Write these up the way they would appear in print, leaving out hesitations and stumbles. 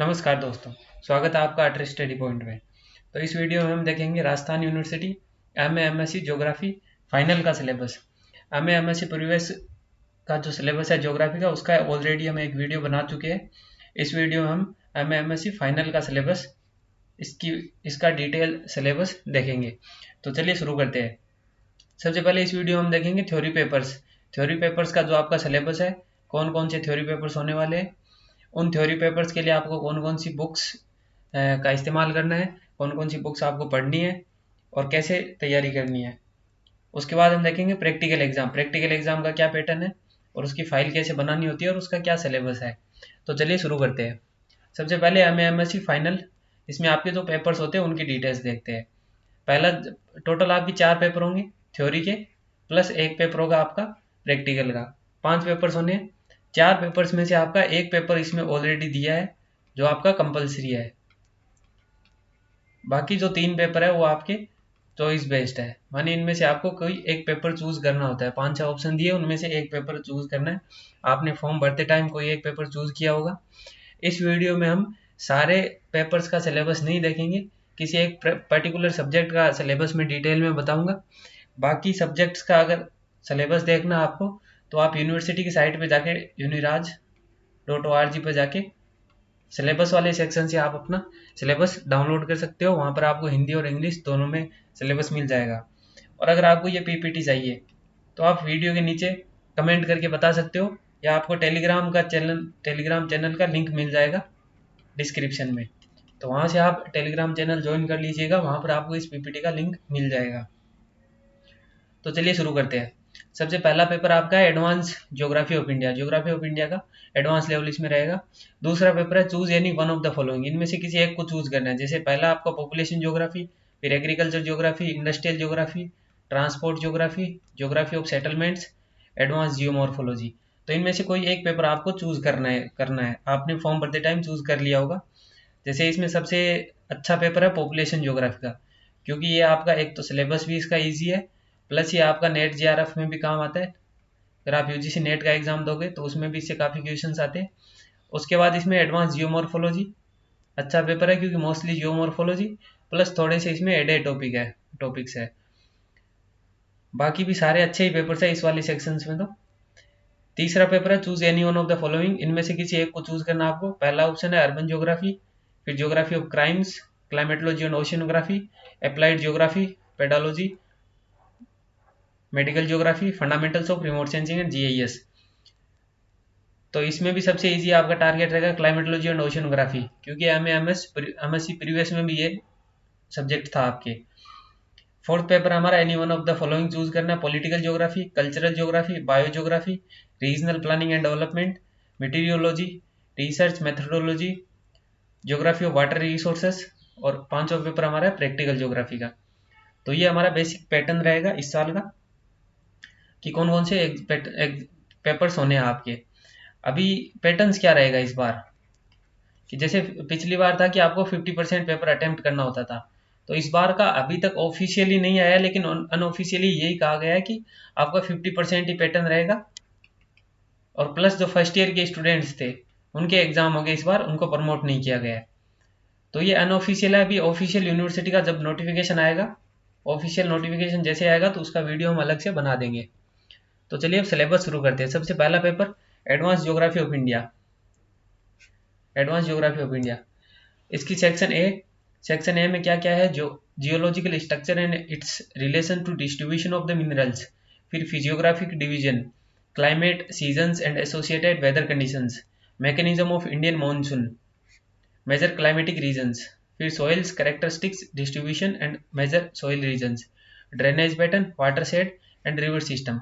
नमस्कार दोस्तों, स्वागत है आपका अटरी स्टडी पॉइंट में। तो इस वीडियो में हम देखेंगे Rajasthan university MA MSc geography final का सिलेबस। MA MSc प्रीवियस का जो सिलेबस है ज्योग्राफी का, उसका ऑलरेडी हम एक वीडियो बना चुके हैं। इस वीडियो में हम MA MSc फाइनल का सिलेबस, इसका डिटेल सिलेबस देखेंगे। तो चलिए शुरू करते हैं। सबसे पहले इस वीडियो में हम देखेंगे थ्योरी पेपर्स का जो आपका सिलेबस है, कौन कौन से थ्योरी पेपर्स होने वाले हैं, उन थ्योरी पेपर्स के लिए आपको कौन कौन सी बुक्स का इस्तेमाल करना है, कौन कौन सी बुक्स आपको पढ़नी है और कैसे तैयारी करनी है। उसके बाद हम देखेंगे प्रैक्टिकल एग्जाम का क्या पैटर्न है और उसकी फाइल कैसे बनानी होती है और उसका क्या सिलेबस है। तो चलिए शुरू करते हैं। सबसे पहले MA MSc फाइनल, इसमें आपके जो पेपर्स होते हैं उनकी डिटेल्स देखते हैं। पहला, टोटल आपकी 4 पेपर होंगे थ्योरी के, प्लस एक पेपर होगा आपका प्रैक्टिकल का। 5 पेपर्स होने हैं। 4 पेपर्स में से आपका एक पेपर इसमें ऑलरेडी दिया है जो आपका कंपलसरी है। बाकी जो 3 पेपर है वो आपके चॉइस बेस्ड है, मानिए इनमें से आपको कोई एक पेपर चूज करना होता है। 5-6 ऑप्शन दिए, उनमें से एक पेपर चूज करना है। आपने फॉर्म भरते टाइम कोई एक पेपर चूज किया होगा। इस वीडियो में हम सारे पेपर्स का सिलेबस नहीं देखेंगे, किसी एक पर्टिकुलर सब्जेक्ट का सिलेबस में डिटेल में बताऊंगा। बाकी सब्जेक्ट्स का अगर सिलेबस देखना आपको, तो आप यूनिवर्सिटी की साइट पे जाके uniraj.org पे जाके सिलेबस वाले सेक्शन से आप अपना सिलेबस डाउनलोड कर सकते हो। वहाँ पर आपको हिंदी और इंग्लिश दोनों में सिलेबस मिल जाएगा। और अगर आपको ये PPT चाहिए तो आप वीडियो के नीचे कमेंट करके बता सकते हो, या आपको टेलीग्राम चैनल का लिंक मिल जाएगा डिस्क्रिप्शन में। तो वहाँ से आप टेलीग्राम चैनल ज्वाइन कर लीजिएगा, वहाँ पर आपको इस PPT का लिंक मिल जाएगा। तो चलिए शुरू करते हैं। सबसे पहला पेपर आपका है एडवांस ज्योग्राफी ऑफ इंडिया का एडवांस लेवल इसमें रहेगा। दूसरा पेपर है choose any one of the following, इनमें से किसी एक को चूज करना है। जैसे पहला आपका पॉपुलेशन ज्योग्राफी, फिर agriculture geography, industrial geography, transport geography, geography of settlements, advance geomorphology. तो इनमें से कोई एक पेपर आपको चूज करना है। आपने फॉर्म भरते टाइम चूज कर लिया होगा। जैसे इसमें सबसे अच्छा पेपर है पॉपुलेशन ज्योग्राफी का, क्योंकि ये आपका एक तो सिलेबस भी इसका ईजी है, प्लस ये आपका नेट JRF में भी काम आता है। अगर आप UGC नेट का एग्जाम दोगे तो उसमें भी इससे काफ़ी क्वेश्चंस आते हैं। उसके बाद इसमें एडवांस जियोमॉर्फोलॉजी अच्छा पेपर है, क्योंकि मोस्टली जियोमॉर्फोलॉजी प्लस थोड़े से इसमें एडेड टॉपिक्स है। बाकी भी सारे अच्छे ही पेपर्स है इस वाले सेक्शंस में। तो तीसरा पेपर है choose any one of the following, इनमें से किसी एक को चूज करना आपको। पहला ऑप्शन है अर्बन ज्योग्राफी, फिर geography of crimes, climatology and ओशियोनोग्राफी, applied geography, pedology, medical geography, fundamentals of remote sensing and GIS। तो इसमें भी सबसे इजी आपका टारगेट रहेगा क्लाइमेटोलॉजी एंड ओशियोनोग्राफी, क्योंकि MSc प्रीवियस में भी ये सब्जेक्ट था आपके। फोर्थ पेपर हमारा any one of the following choose करना है। Political geography, cultural geography, bio geography, regional planning and development, meteorology, research methodology, geography of water resources, और पांचवा पेपर हमारा है प्रैक्टिकल ज्योग्राफी का। तो ये हमारा बेसिक पैटर्न रहेगा इस साल का, कि कौन कौन से पेपर्स होने हैं आपके। अभी पैटर्न्स क्या रहेगा इस बार, कि जैसे पिछली बार था कि आपको 50% पेपर अटेम्प्ट करना होता था, तो इस बार का अभी तक ऑफिशियली नहीं आया, लेकिन अनऑफिशियली यही कहा गया है कि आपका 50% ही पैटर्न रहेगा। और प्लस जो फर्स्ट ईयर के स्टूडेंट्स थे उनके एग्जाम हो गए इस बार, उनको प्रमोट नहीं किया गया है। तो ये अनऑफिशियल है। अभी ऑफिशियल यूनिवर्सिटी का जब नोटिफिकेशन आएगा, ऑफिशियल नोटिफिकेशन जैसे आएगा तो उसका वीडियो हम अलग से बना देंगे। तो चलिए अब सिलेबस शुरू करते हैं। सबसे पहला paper advance geography of India. इसकी सेक्शन ए में क्या क्या है, जो geological structure and its relation to distribution of the minerals, फिर physiographic division, climate, seasons and associated weather conditions, mechanism of Indian monsoon, major climatic regions, फिर soils characteristics distribution and major soil regions, drainage pattern, water shed and river system.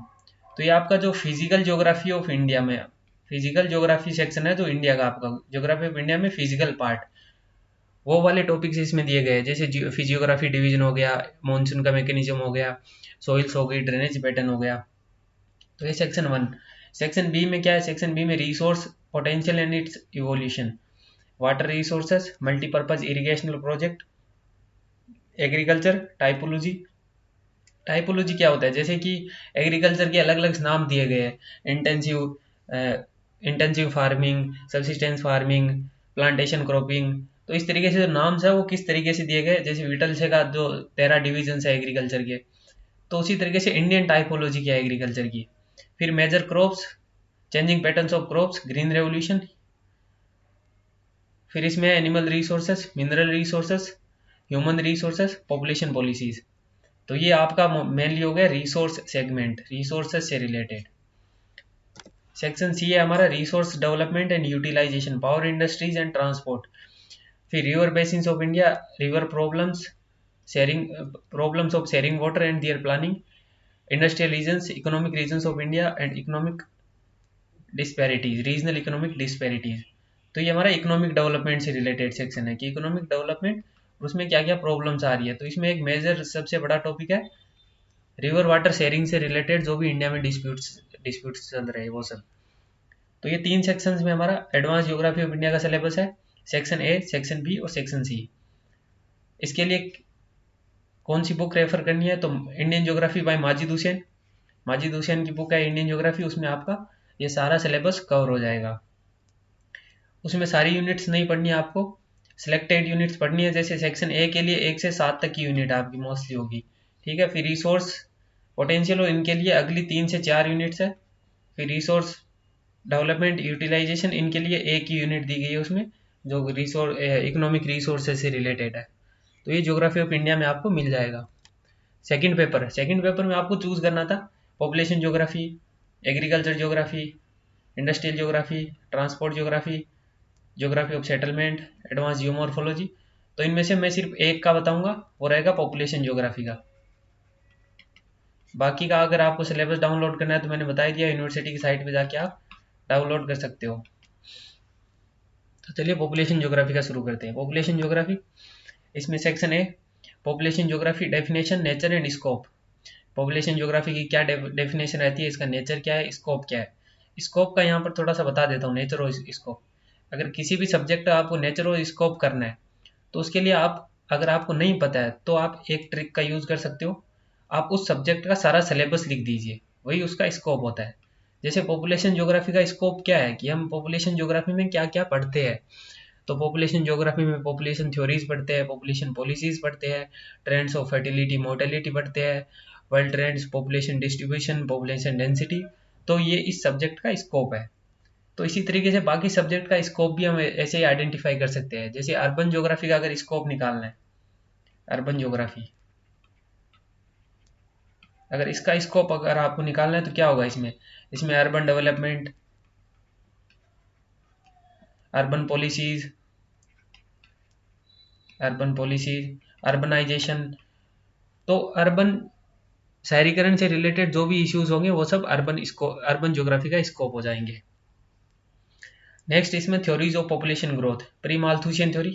तो ये आपका जो physical geography of India में, physical geography section है जो India का, आपका ज्योग्राफी ऑफ इंडिया में फिजिकल पार्ट, वो वाले टॉपिक्स इसमें दिए गए हैं। जैसे फिजियोग्राफी डिवीजन हो गया, मॉनसून का मैकेनिज्म हो गया, सॉइल्स हो गई, ड्रेनेज पैटर्न हो गया। तो ये सेक्शन 1। सेक्शन बी में क्या है, सेक्शन बी में resource potential and it's evolution, water resources, multipurpose irrigational project, agriculture, typology क्या होता है, जैसे कि एग्रीकल्चर के अलग अलग नाम दिए गए हैं। Intensive farming, subsistence farming, plantation cropping. तो इस तरीके से जो नाम्स है वो किस तरीके से दिए गए, जैसे विटलसे का जो 13 डिविजन है एग्रीकल्चर के, तो उसी तरीके से इंडियन टाइपोलॉजी क्या है एग्रीकल्चर की। फिर major crops, changing patterns of crops, green revolution. फिर इसमें animal resources, mineral resources, human resources, population policies. तो ये आपका मेनली हो गया रिसोर्स सेगमेंट, रिसोर्सेज से रिलेटेड। सेक्शन सी है हमारा resource development and utilisation, power industries and transport. फिर river basins of India, river problems, sharing problems of sharing water and their planning, industrial regions, economic regions of India and economic disparities, regional economic disparities. तो ये हमारा economic development से related section है कि economic development उसमें क्या क्या problems आ रही है। तो इसमें एक मेजर सबसे बड़ा टॉपिक है रिवर वाटर शेयरिंग से रिलेटेड, जो भी इंडिया में डिस्प्यूट्स चल रहे हैं वो सब। तो ये 3 सेक्शंस में हमारा एडवांस ज्योग्राफी ऑफ इंडिया का सिलेबस है, सेक्शन ए, सेक्शन बी और सेक्शन सी। इसके लिए कौन सी बुक रेफर करनी है, तो Indian geography bye Majid Hussain, Majid Hussain की बुक है इंडियन ज्योग्राफी, उसमें आपका ये सारा सिलेबस कवर हो जाएगा। उसमें सारी यूनिट्स नहीं पढ़नी है आपको, सिलेक्टेड यूनिट्स पढ़नी है। जैसे सेक्शन ए के लिए 1 से 7 तक की यूनिट आपकी मोस्टली होगी, ठीक है। फिर रिसोर्स पोटेंशियल, इनके लिए अगली 3 से 4 यूनिट्स है। फिर रिसोर्स डेवलपमेंट यूटिलाइजेशन, इनके लिए एक ही यूनिट दी गई है उसमें, जो इकोनॉमिक रिसोर्सेज से रिलेटेड है। तो ये ज्योग्राफी ऑफ इंडिया में आपको मिल जाएगा। सेकंड पेपर में आपको चूज करना था population geography, agriculture geography, industrial geography, transport geography, geography of settlement, advance geomorphology. तो इनमें से मैं सिर्फ एक का बताऊंगा, वो रहेगा पॉपुलेशन ज्योग्राफी का। बाकी का अगर आपको सिलेबस डाउनलोड करना है तो मैंने बता दिया, यूनिवर्सिटी की साइट पे जाके आप डाउनलोड कर सकते हो। तो चलिए पॉपुलेशन ज्योग्राफी का शुरू करते हैं। पॉपुलेशन ज्योग्राफी, इसमें section A population geography, definition, nature and scope. Population geography की क्या डेफिनेशन रहती है, इसका नेचर क्या है, स्कोप क्या है। स्कोप का यहाँ पर थोड़ा सा बता देता हूँ, नेचर और स्कोप। अगर किसी भी सब्जेक्ट का आपको नेचर और स्कोप करना है तो उसके लिए आप, अगर आपको नहीं पता है तो आप एक ट्रिक का यूज कर सकते हो, आप उस सब्जेक्ट का सारा सिलेबस लिख दीजिए, वही उसका स्कोप होता है। जैसे पॉपुलेशन ज्योग्राफी का स्कोप क्या है कि हम पॉपुलेशन ज्योग्राफी में क्या क्या पढ़ते हैं। तो पॉपुलेशन ज्योग्राफी में पॉपुलेशन थ्योरीज पढ़ते हैं, पॉपुलेशन पॉलिसीज पढ़ते हैं, ट्रेंड्स ऑफ फर्टिलिटी मोर्टेलिटी पढ़ते हैं, world trends, population distribution, population density. तो ये इस सब्जेक्ट का स्कोप है। तो इसी तरीके से बाकी सब्जेक्ट का स्कोप भी हम ऐसे ही आइडेंटिफाई कर सकते हैं। जैसे अर्बन ज्योग्राफी का अगर स्कोप निकालना है, अर्बन ज्योग्राफी, अगर इसका स्कोप अगर आपको निकालना है तो क्या होगा इसमें, इसमें urban development, urban policies, urban policies, urbanization. तो अर्बन शहरीकरण से रिलेटेड जो भी इश्यूज होंगे वो सब अर्बन ज्योग्राफी का स्कोप हो जाएंगे। नेक्स्ट इसमें theories of population growth, pre Malthusian theory,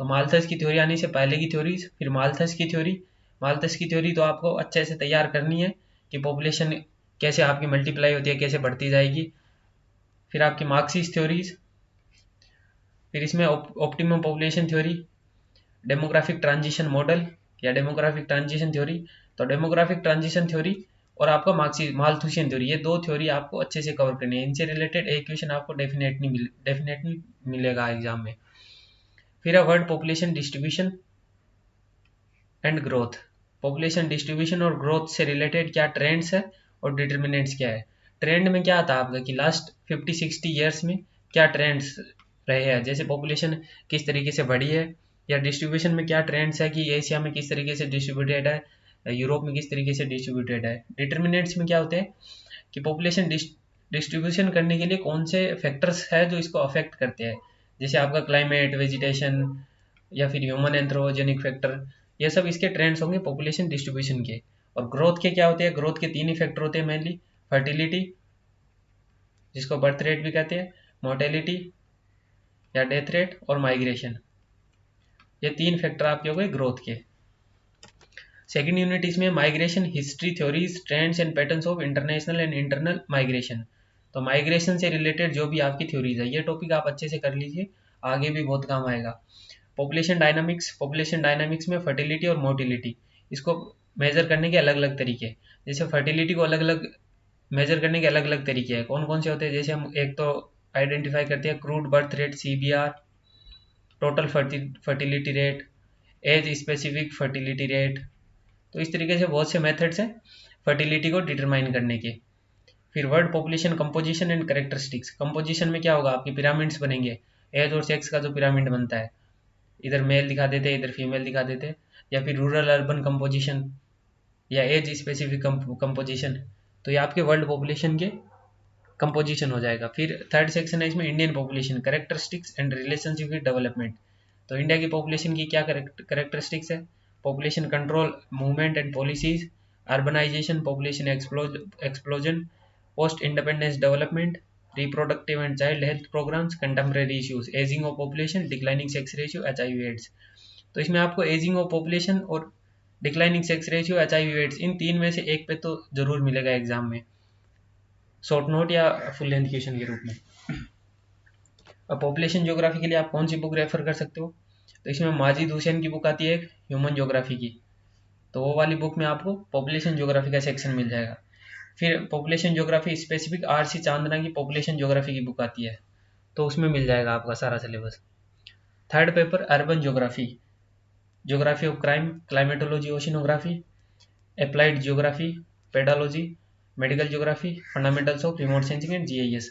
तो माल्थस की थ्योरी आने से पहले की थ्योरीज, फिर माल्थस की थ्योरी। माल्थस की थ्योरी तो आपको अच्छे से तैयार करनी है कि पॉपुलेशन कैसे आपकी मल्टीप्लाई होती है, कैसे बढ़ती जाएगी। फिर आपकी मार्क्सिस थ्योरीज, फिर इसमें optimum population theory, demographic transition model या डेमोग्राफिक ट्रांजिशन थ्योरी। तो डेमोग्राफिक ट्रांजिशन थ्योरी और आपका माल्थुसियन थ्योरी, ये 2 थ्योरी आपको अच्छे से कवर करनी है। इनसे रिलेटेड एक क्वेश्चन आपको डेफिनेटली मिलेगा एग्जाम में। फिर है word population distribution and growth, population distribution और ग्रोथ से रिलेटेड क्या ट्रेंड्स है और डिटर्मिनेंट्स क्या है। ट्रेंड में क्या आता है आपका कि लास्ट 50-60 ईयर्स में क्या ट्रेंड्स रहे हैं, जैसे पॉपुलेशन किस तरीके से बढ़ी है, या डिस्ट्रीब्यूशन में क्या ट्रेंड्स है कि एशिया में किस तरीके से डिस्ट्रीब्यूटेड है, यूरोप में किस तरीके से डिस्ट्रीब्यूटेड है। डिटर्मिनेंट्स में क्या होते हैं कि पॉपुलेशन डिस्ट्रीब्यूशन करने के लिए कौन से फैक्टर्स है जो इसको अफेक्ट करते हैं, जैसे आपका क्लाइमेट, वेजिटेशन या फिर ह्यूमन एंथ्रोपोजेनिक फैक्टर, ये सब इसके ट्रेंड्स होंगे पॉपुलेशन डिस्ट्रीब्यूशन के। और ग्रोथ के क्या होते हैं, ग्रोथ के 3 ही फैक्टर होते हैं मेनली, फर्टिलिटी जिसको बर्थ रेट भी कहते हैं, मोर्टेलिटी या डेथ रेट, और माइग्रेशन। ये 3 फैक्टर आपके हो गए ग्रोथ के। सेकेंड यूनिट इसमें migration history, theories, trends and patterns of international and internal migration. तो माइग्रेशन से रिलेटेड जो भी आपकी थ्योरीज है, ये टॉपिक आप अच्छे से कर लीजिए, आगे भी बहुत काम आएगा। पॉपुलेशन डायनामिक्स, पॉपुलेशन डायनामिक्स में फर्टिलिटी और मोर्टिलिटी, इसको मेजर करने के अलग अलग तरीके, जैसे फर्टिलिटी को अलग अलग मेजर करने के अलग अलग तरीके हैं। कौन कौन से होते हैं, जैसे हम एक तो आइडेंटिफाई करते हैं crude birth rate CBR, total fertility rate, age specific fertility rate. तो इस तरीके से बहुत से मेथड्स हैं फर्टिलिटी को डिटरमाइन करने के। फिर word population composition and characteristics. Composition में क्या होगा, आपके पिरामिड्स बनेंगे, एज और सेक्स का जो पिरामिड बनता है, इधर मेल दिखा देते इधर फीमेल दिखा देते, या फिर रूरल अर्बन कंपोजिशन या एज स्पेसिफिक कंपोजिशन। तो ये आपके वर्ल्ड पॉपुलेशन के कंपोजिशन हो जाएगा। फिर थर्ड सेक्शन है इसमें Indian population, characteristics and relationship with development. तो इंडिया की पॉपुलेशन की क्या कैरेक्टरिस्टिक्स है, population control, movement and policies, urbanisation, population explosion, post independence development, reproductive and child health programmes, contemporary issues, ageing of population, declining sex ratio, HIV AIDS. तो इसमें आपको ageing of population और declining sex ratio, HIV AIDS, इन तीन में से एक पे तो जरूर मिलेगा एग्जाम में, शॉर्ट नोट या फुल लेंथ क्वेश्चन के रूप में। अब पॉपुलेशन ज्योग्राफी के लिए आप कौन सी बुक रेफर कर सकते हो, तो इसमें माजिद हुसैन की बुक आती है एक, ह्यूमन ज्योग्राफी की, तो वो वाली बुक में आपको पॉपुलेशन ज्योग्राफी का सेक्शन मिल जाएगा। फिर population geography specific RC Chandna की पॉपुलेशन ज्योग्राफी की बुक आती है, तो उसमें मिल जाएगा आपका सारा syllabus. Third paper urban geography, geography of crime, climatology, oceanography, applied geography, pedology, medical geography, fundamentals of remote sensing and GIS।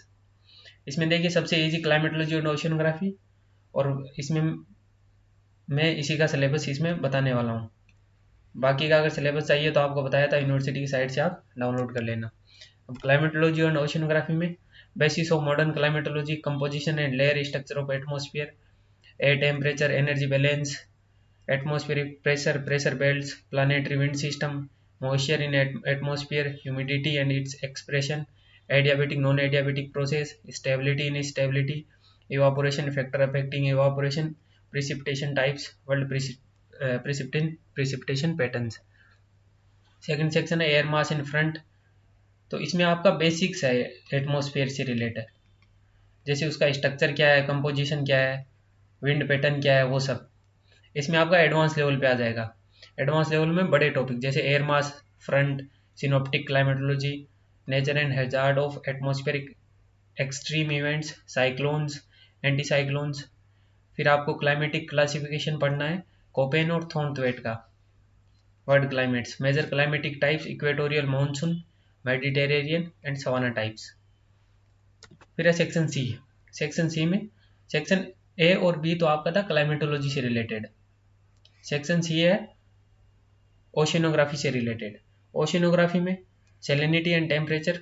इसमें देखिए सबसे इजी क्लाइमेटोलॉजी और ओशिनोग्राफी, और इसमें मैं इसी का सिलेबस इसमें बताने वाला हूँ। बाकी का अगर सिलेबस चाहिए तो आपको बताया था, यूनिवर्सिटी की साइट से आप डाउनलोड कर लेना। अब क्लाइमेटोलॉजी और ओशिनोग्राफी में basis of modern climatology, composition and layer structure of atmosphere, air temperature, energy balance, atmospheric pressure, pressure belts, planetary wind system, moisture in atmosphere, humidity and its expression, adiabatic non adiabatic process, stability in stability, evaporation factor affecting evaporation, precipitation types, world precipitation patterns. Second section है air mass in front, तो इसमें आपका basics है atmosphere से related, जैसे उसका structure क्या है, कंपोजिशन क्या है, विंड पैटर्न क्या है, वो सब इसमें आपका एडवांस लेवल पे आ जाएगा। एडवांस लेवल में बड़े टॉपिक जैसे air mass front, synoptic climatology, nature and hazard of atmospheric extreme events, cyclones, anti cyclones. फिर आपको क्लाइमेटिक क्लासिफिकेशन पढ़ना है, कोपेन और थॉर्नथवेट का, world climates, major climatic types, equatorial monsoon, Mediterranean and savanna types. फिर है section C. Section C में section A और B तो आपका था क्लाइमेटोलॉजी से रिलेटेड, सेक्शन सी है ओशिनोग्राफी से रिलेटेड। ओशिनोग्राफी में सैलिनिटी एंड टेम्परेचर,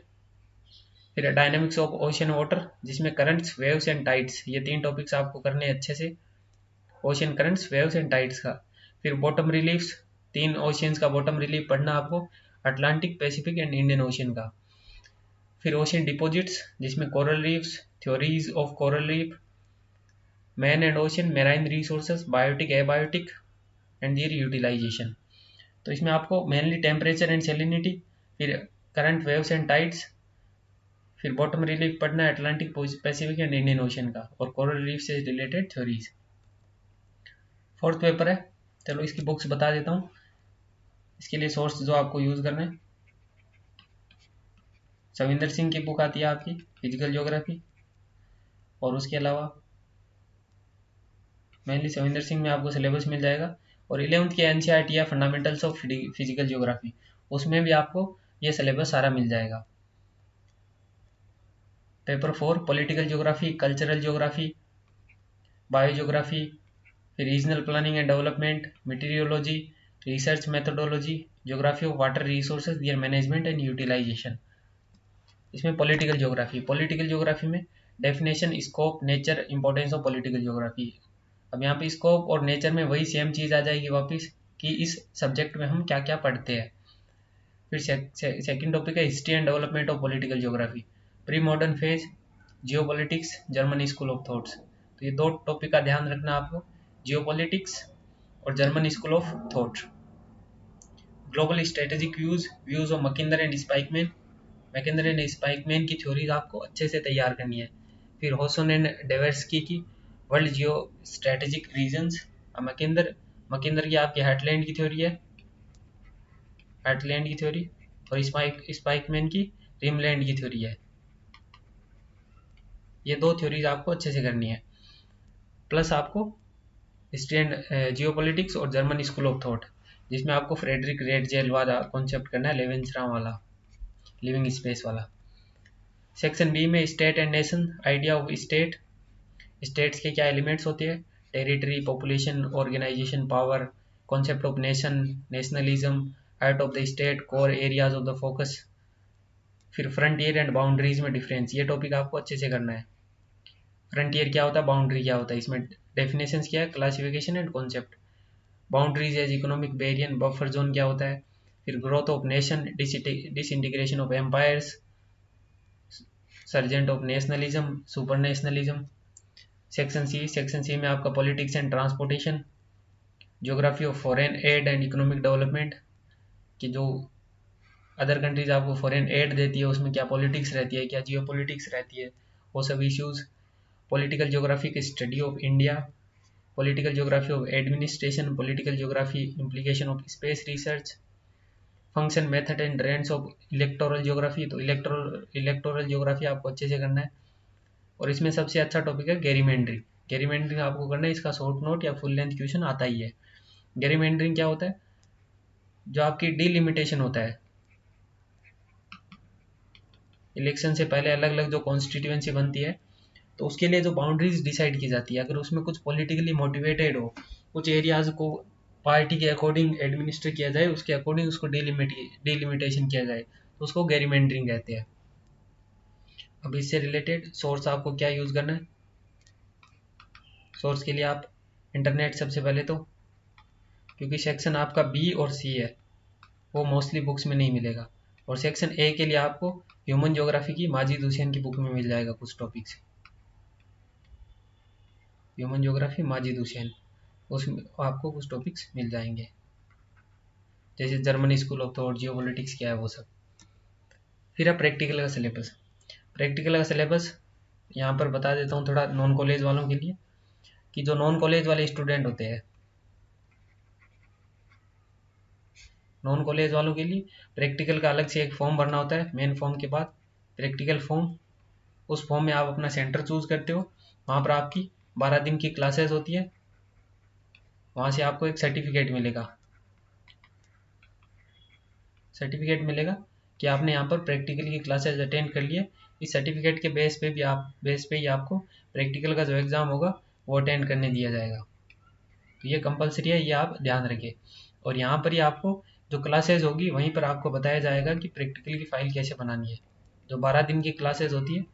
फिर डायनामिक्स ऑफ ओशन वाटर जिसमें करंट्स, वेव्स एंड टाइड्स, ये तीन टॉपिक्स आपको करने अच्छे से, ocean currents, waves and tides का। फिर बॉटम रिलीफ्स, तीन ओशियंस का बॉटम रिलीफ पढ़ना आपको, Atlantic, Pacific and Indian ocean का। फिर ओशन डिपॉजिट्स जिसमें coral reefs, theories of coral reef, man and ocean, marine resources, biotic, abiotic and their utilization. तो इसमें आपको मेनली टेम्परेचर एंड सैलिनिटी, फिर करंट, वेव्स एंड टाइड्स, फिर bottom relief पढ़ना है Atlantic, Pacific and Indian ocean का, और coral reef से रिलेटेड थ्योरीज। फोर्थ पेपर है, चलो इसकी बुक्स बता देता हूँ, इसके लिए सोर्स जो आपको यूज करना है, सविंदर सिंह की बुक आती है आपकी फिजिकल ज्योग्राफी, और उसके अलावा मेनली सविंदर सिंह में आपको सिलेबस मिल जाएगा, और 11th के NCERT या फंडामेंटल्स ऑफ फिजिकल ज्योग्राफी, उसमें भी आपको ये सिलेबस सारा मिल जाएगा। Paper 4 political geography, cultural geography, biogeography, फिर regional planning and development, meteorology, research methodology, geography of water resources, their management and utilisation. इसमें पॉलिटिकल ज्योग्राफी में definition, scope, nature, importance of political geography. अब यहाँ पे scope और nature में वही same चीज़ आ जाएगी वापस कि इस सब्जेक्ट में हम क्या क्या पढ़ते हैं। फिर सेकंड टॉपिक है history and development of political geography, pre modern phase, geopolitics, German school of thoughts. तो ये दो टॉपिक का ध्यान रखना आपको, जियोपॉलिटिक्स और German school of thought. Global strategic views of मैकेंडर and Spykman, मैकेंडर and Spykman की थ्योरीज आपको अच्छे से तैयार करनी है। फिर होसन एंड डेवर्स्की की world geo strategic regions, Mackinder की आपकी हार्टलैंड की थ्योरी है, हार्टलैंड की थ्योरी, और स्पाइकमैन की रिमलैंड की थ्योरी है। ये दो थ्योरीज आपको अच्छे से करनी है, प्लस आपको हिस्ट्री एंड जियोपॉलिटिक्स और जर्मन स्कूल ऑफ थॉट, जिसमें आपको फ्रेडरिक रेडजेल वाला कॉन्सेप्ट करना है, लेवेंसराम वाला लिविंग स्पेस वाला। सेक्शन बी में state and nation, idea of state, states के क्या एलिमेंट्स होते हैं, territory, population, organization, power, concept of nation, nationalism, art of the state, core areas of the focus. फिर फ्रंटियर एंड बाउंड्रीज में difference, ये topic आपको अच्छे से करना है। फ्रंटियर क्या होता है, बाउंड्री क्या होता है, इसमें डेफिनेशंस क्या है, classification and concept. Boundaries as economic variant, buffer zone क्या होता है। फिर growth of nation, disintegration of empires, surgent of nationalism, super nationalism. Section C में आपका politics and transportation, geography of foreign aid and economic development, कि जो other countries आपको foreign aid देती है उसमें क्या पॉलिटिक्स रहती है, क्या जियो पॉलिटिक्स रहती है, वो सब इश्यूज। पॉलिटिकल ज्योग्राफी की study of India, political geography of administration, political geography implication of space research, function method and trends of electoral geography, तो इलेक्टोरल ज्योग्राफी आपको अच्छे से करना है। और इसमें सबसे अच्छा टॉपिक है गेरीमेंड्रिंग। गेरीमेंड्रिंग आपको करना है, इसका शॉर्ट नोट या फुल लेंथ क्वेश्चन आता ही है। गेरीमेंड्रिंग क्या होता है, जो आपकी डिलिमिटेशन होता है, इलेक्शन से पहले अलग अलग जो कॉन्स्टिट्यूएंसी बनती है तो उसके लिए जो बाउंड्रीज डिसाइड की जाती है, अगर उसमें कुछ पॉलिटिकली मोटिवेटेड हो, कुछ एरियाज को पार्टी के अकॉर्डिंग एडमिनिस्टर किया जाए, उसके अकॉर्डिंग उसको डिलिमिटेशन किया जाए, तो उसको गेरीमेंड्रिंग कहते हैं। अब इससे रिलेटेड सोर्स आपको क्या यूज़ करना है, सोर्स के लिए आप इंटरनेट सबसे पहले तो, क्योंकि सेक्शन आपका बी और सी है वो मोस्टली बुक्स में नहीं मिलेगा, और सेक्शन ए के लिए आपको ह्यूमन ज्योग्राफी की माजिद हुसैन की बुक में मिल जाएगा कुछ topics, human geography Majid Hussain, उसमें आपको कुछ टॉपिक्स मिल जाएंगे, जैसे German school of thought, geopolitics क्या है वो सब। फिर अब प्रैक्टिकल का सिलेबस, प्रैक्टिकल का सिलेबस यहाँ पर बता देता हूँ थोड़ा नॉन कॉलेज वालों के लिए, कि जो नॉन कॉलेज वाले स्टूडेंट होते हैं, नॉन कॉलेज वालों के लिए प्रैक्टिकल का अलग से एक फॉर्म भरना होता है, मेन फॉर्म के बाद प्रैक्टिकल फॉर्म। उस फॉर्म में आप अपना सेंटर चूज करते हो, वहाँ पर आपकी 12 दिन की क्लासेस होती है, वहाँ से आपको एक सर्टिफिकेट मिलेगा, सर्टिफिकेट मिलेगा कि आपने यहाँ पर प्रैक्टिकल की क्लासेस अटेंड कर लिए। इस सर्टिफिकेट के बेस पे ही आपको प्रैक्टिकल का जो एग्ज़ाम होगा वो अटेंड करने दिया जाएगा। तो ये कंपलसरी है, ये आप ध्यान रखें। और यहाँ पर ही आपको जो क्लासेज होगी वहीं पर आपको बताया जाएगा कि प्रैक्टिकल की फ़ाइल कैसे बनानी है। जो 12 दिन की क्लासेज होती है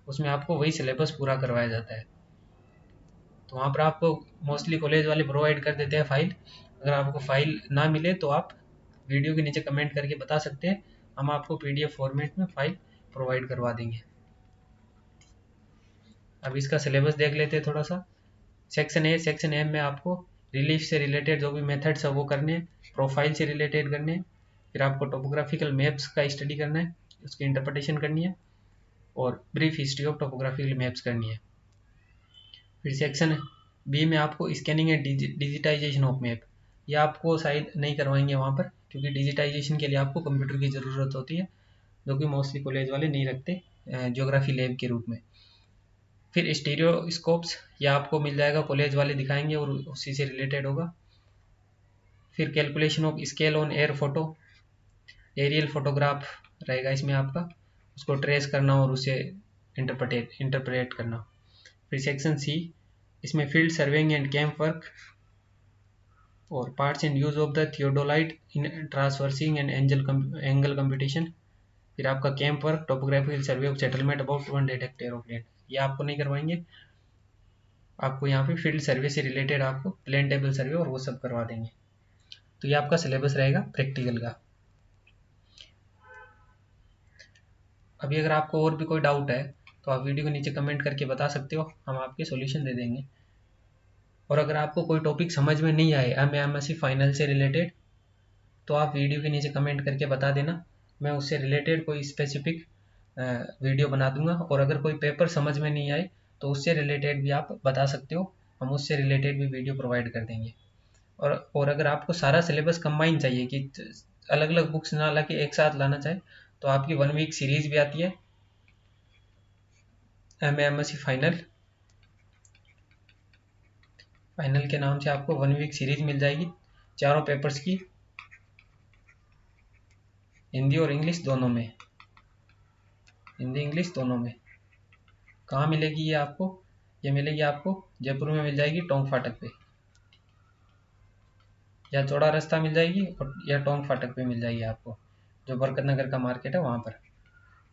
उसमें आपको वही सिलेबस पूरा करवाया जाता है। तो वहाँ पर आपको मोस्टली कॉलेज वाले प्रोवाइड कर देते हैं फ़ाइल। अगर आपको फ़ाइल ना मिले तो आप वीडियो के नीचे कमेंट करके बता सकते हैं, हम आपको PDF फॉर्मेट में फ़ाइल प्रोवाइड करवा देंगे। अब इसका सिलेबस देख लेते हैं थोड़ा सा। सेक्शन ए में आपको रिलीफ से रिलेटेड जो भी मेथड्स है वो करने हैं, प्रोफाइल से रिलेटेड करने हैं, फिर आपको टोपोग्राफिकल मैप्स का स्टडी करना है, उसकी इंटरप्रिटेशन करनी है, और brief history of topographical maps करनी है। फिर सेक्शन बी में आपको scanning and digitization of map, ये आपको शायद नहीं करवाएंगे वहाँ पर, क्योंकि डिजिटाइजेशन के लिए आपको कंप्यूटर की ज़रूरत होती है, जो कि मोस्टली कॉलेज वाले नहीं रखते ज्योग्राफी लैब के रूप में। फिर स्टीरियोस्कोप्स, ये आपको मिल जाएगा, कॉलेज वाले दिखाएंगे और उसी से रिलेटेड होगा। फिर calculation of scale on air photo, aerial photograph रहेगा इसमें आपका, उसको ट्रेस करना और उसे इंटरप्रेट करना। फिर सेक्शन सी, इसमें field surveying and camp work, और parts and use of the theodolite in transversing and angle computation. फिर आपका camp work, topographical survey of settlement about 100 hectare of land, ये आपको नहीं करवाएंगे, आपको यहाँ पे फील्ड सर्वे से रिलेटेड आपको प्लेन टेबल सर्वे और वो सब करवा देंगे। तो ये आपका सिलेबस रहेगा प्रैक्टिकल का। अभी अगर आपको और भी कोई डाउट है तो आप वीडियो के नीचे कमेंट करके बता सकते हो, हम आपके सॉल्यूशन दे देंगे। और अगर आपको कोई टॉपिक समझ में नहीं आए MSc फाइनल से रिलेटेड, तो आप वीडियो के नीचे कमेंट करके बता देना, मैं उससे रिलेटेड कोई स्पेसिफिक वीडियो बना दूंगा। और अगर कोई पेपर समझ में नहीं आए तो उससे रिलेटेड भी आप बता सकते हो, हम उससे रिलेटेड भी वीडियो प्रोवाइड कर देंगे। और अगर आपको सारा सिलेबस कंबाइन चाहिए, कि अलग अलग बुक्स ना ला के एक साथ लाना चाहे, तो आपकी 1 वीक सीरीज भी आती है MSc फाइनल फाइनल के नाम से आपको 1 वीक सीरीज मिल जाएगी, चारों पेपर्स की, हिंदी और इंग्लिश दोनों में, हिंदी इंग्लिश दोनों में। कहाँ मिलेगी ये आपको? ये मिलेगी आपको जयपुर में, मिल जाएगी टोंक फाटक पे, या चौड़ा रास्ता मिल जाएगी, और या टोंक फाटक पे मिल जाएगी आपको, जो बरकत नगर का मार्केट है वहाँ पर।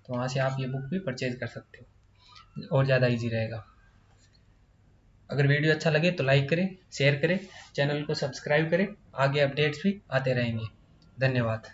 तो वहाँ से आप ये बुक भी परचेज कर सकते हो और ज़्यादा इजी रहेगा। अगर वीडियो अच्छा लगे तो लाइक करें, शेयर करें, चैनल को सब्सक्राइब करें, आगे अपडेट्स भी आते रहेंगे। धन्यवाद।